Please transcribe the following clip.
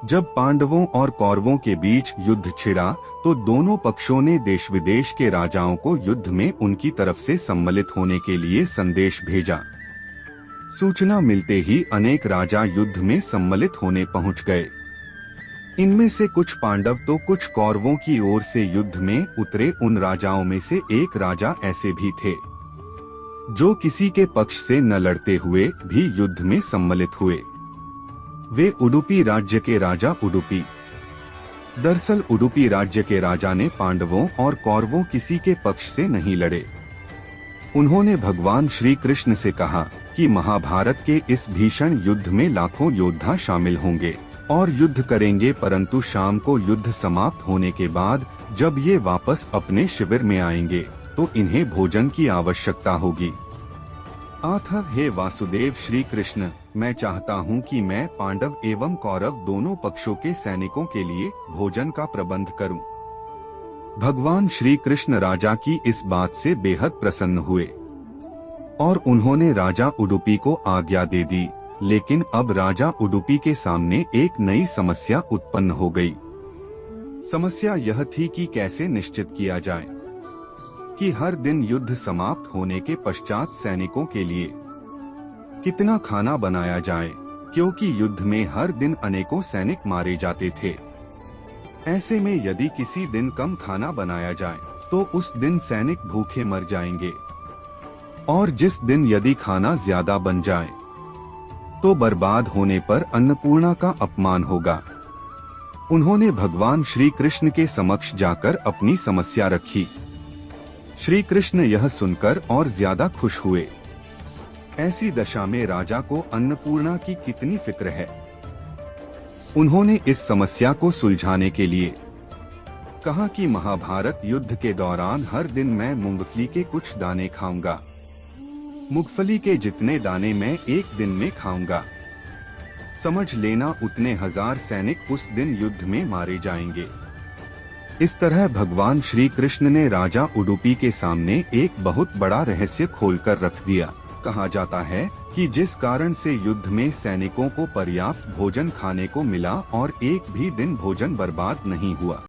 जब पांडवों और कौरवों के बीच युद्ध छिड़ा तो दोनों पक्षों ने देश विदेश के राजाओं को युद्ध में उनकी तरफ से सम्मिलित होने के लिए संदेश भेजा। सूचना मिलते ही अनेक राजा युद्ध में सम्मिलित होने पहुंच गए। इनमें से कुछ पांडव तो कुछ कौरवों की ओर से युद्ध में उतरे। उन राजाओं में से एक राजा ऐसे भी थे जो किसी के पक्ष से न लड़ते हुए भी युद्ध में सम्मिलित हुए। वे उडुपी राज्य के राजा उडुपी। दरअसल उडुपी राज्य के राजा ने पांडवों और कौरवों किसी के पक्ष से नहीं लड़े। उन्होंने भगवान श्री कृष्ण से कहा कि महाभारत के इस भीषण युद्ध में लाखों योद्धा शामिल होंगे और युद्ध करेंगे, परंतु शाम को युद्ध समाप्त होने के बाद जब ये वापस अपने शिविर में आएंगे तो इन्हें भोजन की आवश्यकता होगी। अतः हे वासुदेव श्री कृष्ण, मैं चाहता हूँ कि मैं पांडव एवं कौरव दोनों पक्षों के सैनिकों के लिए भोजन का प्रबंध करूँ। भगवान श्री कृष्ण राजा की इस बात से बेहद प्रसन्न हुए और उन्होंने राजा उडुपी को आज्ञा दे दी। लेकिन अब राजा उडुपी के सामने एक नई समस्या उत्पन्न हो गई। समस्या यह थी कि कैसे निश्चित किया जाए कि हर दिन युद्ध समाप्त होने के पश्चात सैनिकों के लिए कितना खाना बनाया जाए, क्योंकि युद्ध में हर दिन अनेकों सैनिक मारे जाते थे। ऐसे में यदि किसी दिन कम खाना बनाया जाए तो उस दिन सैनिक भूखे मर जाएंगे, और जिस दिन यदि खाना ज्यादा बन जाए तो बर्बाद होने पर अन्नपूर्णा का अपमान होगा। उन्होंने भगवान श्री कृष्ण के समक्ष जाकर अपनी समस्या रखी। श्री कृष्ण यह सुनकर और ज्यादा खुश हुए। ऐसी दशा में राजा को अन्नपूर्णा की कितनी फिक्र है। उन्होंने इस समस्या को सुलझाने के लिए कहा कि महाभारत युद्ध के दौरान हर दिन मैं मूंगफली के कुछ दाने खाऊंगा। मूंगफली के जितने दाने मैं एक दिन में खाऊंगा, समझ लेना उतने 1000 सैनिक उस दिन युद्ध में मारे जाएंगे। इस तरह भगवान श्री कृष्ण ने राजा उडुपी के सामने एक बहुत बड़ा रहस्य खोलकर रख दिया। कहा जाता है कि जिस कारण से युद्ध में सैनिकों को पर्याप्त भोजन खाने को मिला और एक भी दिन भोजन बर्बाद नहीं हुआ।